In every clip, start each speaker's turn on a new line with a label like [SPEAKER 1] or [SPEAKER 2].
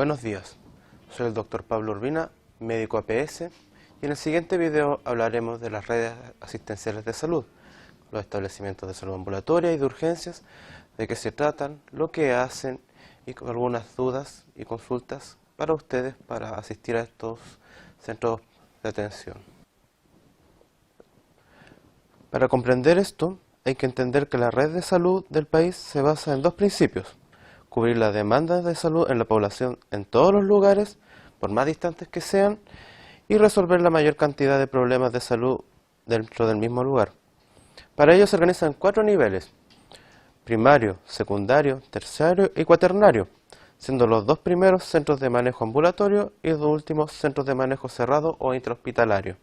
[SPEAKER 1] Buenos días, soy el Dr. Pablo Urbina, médico APS, y en el siguiente video hablaremos de las redes asistenciales de salud, los establecimientos de salud ambulatoria y de urgencias, de qué se tratan, lo que hacen y con algunas dudas y consultas para ustedes para asistir a estos centros de atención. Para comprender esto, hay que entender que la red de salud del país se basa en dos principios: cubrir la demanda de salud en la población en todos los lugares, por más distantes que sean, y resolver la mayor cantidad de problemas de salud dentro del mismo lugar. Para ello se organizan 4 niveles: primario, secundario, terciario y cuaternario, siendo los 2 primeros centros de manejo ambulatorio y los últimos centros de manejo cerrado o intrahospitalario.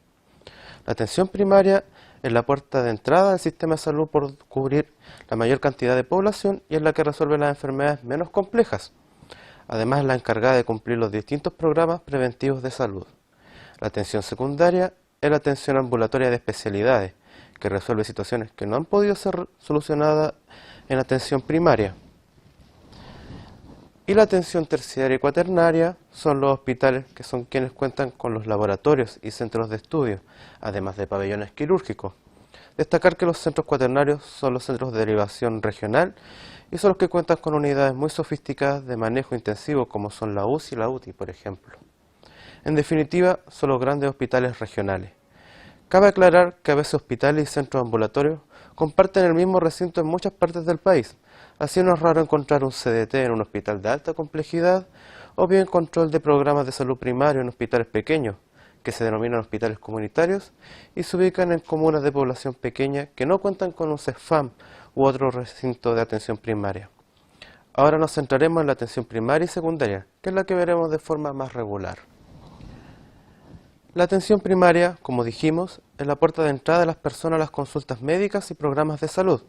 [SPEAKER 1] La atención primaria es la puerta de entrada al sistema de salud por cubrir la mayor cantidad de población y es la que resuelve las enfermedades menos complejas. Además, es la encargada de cumplir los distintos programas preventivos de salud. La atención secundaria es la atención ambulatoria de especialidades, que resuelve situaciones que no han podido ser solucionadas en atención primaria. Y la atención terciaria y cuaternaria son los hospitales, que son quienes cuentan con los laboratorios y centros de estudio, además de pabellones quirúrgicos. Destacar que los centros cuaternarios son los centros de derivación regional y son los que cuentan con unidades muy sofisticadas de manejo intensivo, como son la UCI y la UTI, por ejemplo. En definitiva, son los grandes hospitales regionales. Cabe aclarar que a veces hospitales y centros ambulatorios comparten el mismo recinto en muchas partes del país. Así no es raro encontrar un CDT en un hospital de alta complejidad o bien control de programas de salud primario en hospitales pequeños, que se denominan hospitales comunitarios y se ubican en comunas de población pequeña que no cuentan con un CEFAM u otro recinto de atención primaria. Ahora nos centraremos en la atención primaria y secundaria, que es la que veremos de forma más regular. La atención primaria, como dijimos, es la puerta de entrada de las personas a las consultas médicas y programas de salud.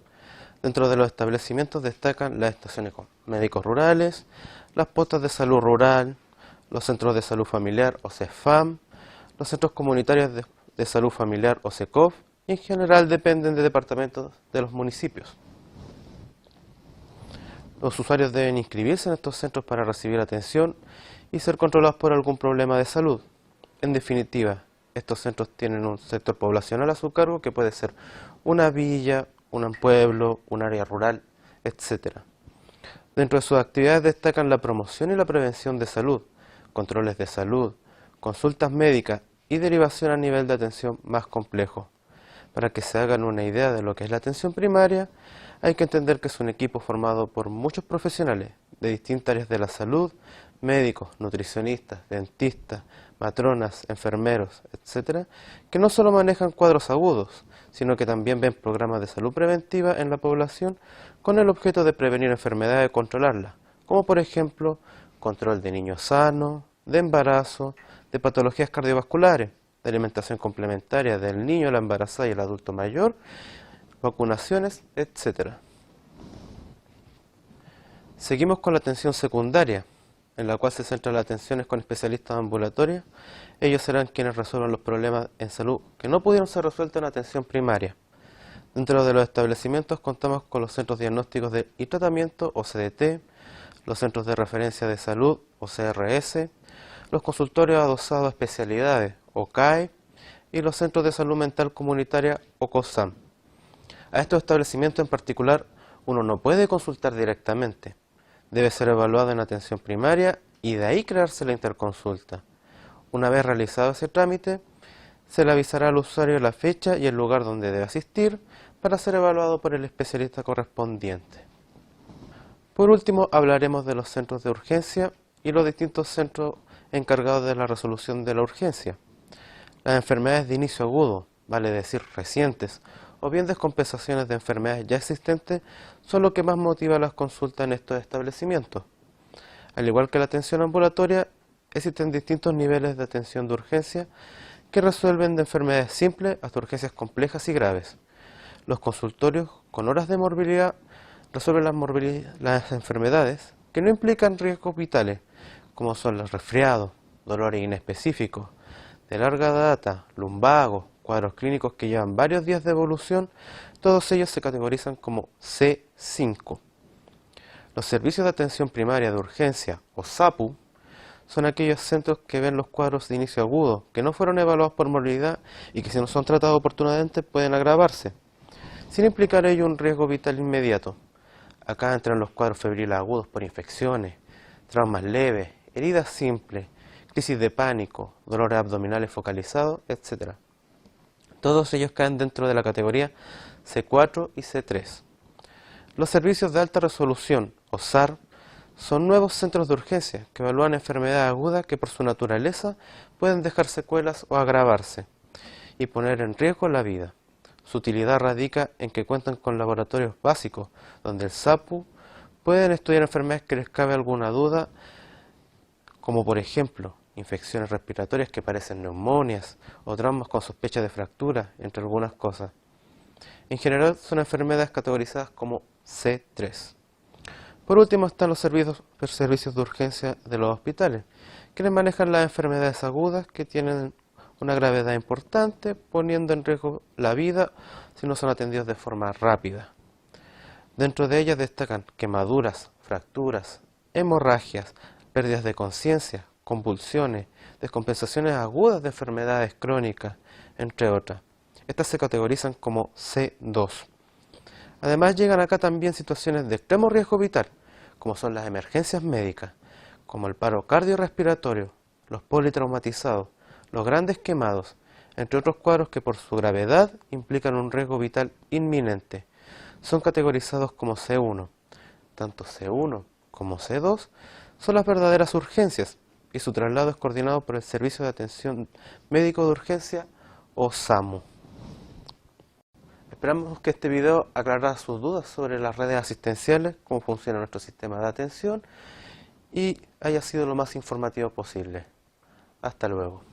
[SPEAKER 1] Dentro de los establecimientos destacan las estaciones médicos rurales, las postas de salud rural, los centros de salud familiar o CEFAM, los centros comunitarios de salud familiar o CECOF, y en general dependen de departamentos de los municipios. Los usuarios deben inscribirse en estos centros para recibir atención y ser controlados por algún problema de salud. En definitiva, estos centros tienen un sector poblacional a su cargo que puede ser una villa, un pueblo, un área rural, etc. Dentro de sus actividades destacan la promoción y la prevención de salud, controles de salud, consultas médicas y derivación a nivel de atención más complejo. Para que se hagan una idea de lo que es la atención primaria, hay que entender que es un equipo formado por muchos profesionales de distintas áreas de la salud, médicos, nutricionistas, dentistas, matronas, enfermeros, etc., que no solo manejan cuadros agudos, sino que también ven programas de salud preventiva en la población con el objeto de prevenir enfermedades y controlarlas, como por ejemplo, control de niños sanos, de embarazo, de patologías cardiovasculares, de alimentación complementaria del niño, la embarazada y el adulto mayor, vacunaciones, etc. Seguimos con la atención secundaria, en la cual se centran las atenciones con especialistas ambulatorios. Ellos serán quienes resuelvan los problemas en salud que no pudieron ser resueltos en atención primaria. Dentro de los establecimientos contamos con los centros diagnósticos y tratamiento o CDT, los centros de referencia de salud o CRS, los consultorios adosados a especialidades o CAE y los centros de salud mental comunitaria o COSAM. A estos establecimientos en particular uno no puede consultar directamente. Debe ser evaluado en atención primaria y de ahí crearse la interconsulta. Una vez realizado ese trámite, se le avisará al usuario la fecha y el lugar donde debe asistir para ser evaluado por el especialista correspondiente. Por último, hablaremos de los centros de urgencia y los distintos centros encargados de la resolución de la urgencia. Las enfermedades de inicio agudo, vale decir recientes, o bien descompensaciones de enfermedades ya existentes, son lo que más motiva las consultas en estos establecimientos. Al igual que la atención ambulatoria, existen distintos niveles de atención de urgencia que resuelven de enfermedades simples hasta urgencias complejas y graves. Los consultorios con horas de morbilidad resuelven las enfermedades que no implican riesgos vitales, como son los resfriados, dolores inespecíficos, de larga data, lumbagos, cuadros clínicos que llevan varios días de evolución. Todos ellos se categorizan como C5. Los servicios de atención primaria de urgencia, o SAPU, son aquellos centros que ven los cuadros de inicio agudo, que no fueron evaluados por morbilidad y que si no son tratados oportunamente pueden agravarse, sin implicar ello un riesgo vital inmediato. Acá entran los cuadros febriles agudos por infecciones, traumas leves, heridas simples, crisis de pánico, dolores abdominales focalizados, etc. Todos ellos caen dentro de la categoría C4 y C3. Los servicios de alta resolución, o SAR, son nuevos centros de urgencia que evalúan enfermedades agudas que por su naturaleza pueden dejar secuelas o agravarse y poner en riesgo la vida. Su utilidad radica en que cuentan con laboratorios básicos, donde el SAPU pueden estudiar enfermedades que les cabe alguna duda, como por ejemplo infecciones respiratorias que parecen neumonias o traumas con sospecha de fractura, entre algunas cosas. En general son enfermedades categorizadas como C3. Por último están los servicios de urgencia de los hospitales, quienes manejan las enfermedades agudas que tienen una gravedad importante, poniendo en riesgo la vida si no son atendidos de forma rápida. Dentro de ellas destacan quemaduras, fracturas, hemorragias, pérdidas de conciencia, convulsiones, descompensaciones agudas de enfermedades crónicas, entre otras. Estas se categorizan como C2. Además llegan acá también situaciones de extremo riesgo vital, como son las emergencias médicas, como el paro cardiorrespiratorio, los politraumatizados, los grandes quemados, entre otros cuadros que por su gravedad implican un riesgo vital inminente. Son categorizados como C1. Tanto C1 como C2 son las verdaderas urgencias y su traslado es coordinado por el Servicio de Atención Médico de Urgencia o SAMU. Esperamos que este video aclarara sus dudas sobre las redes asistenciales, cómo funciona nuestro sistema de atención y haya sido lo más informativo posible. Hasta luego.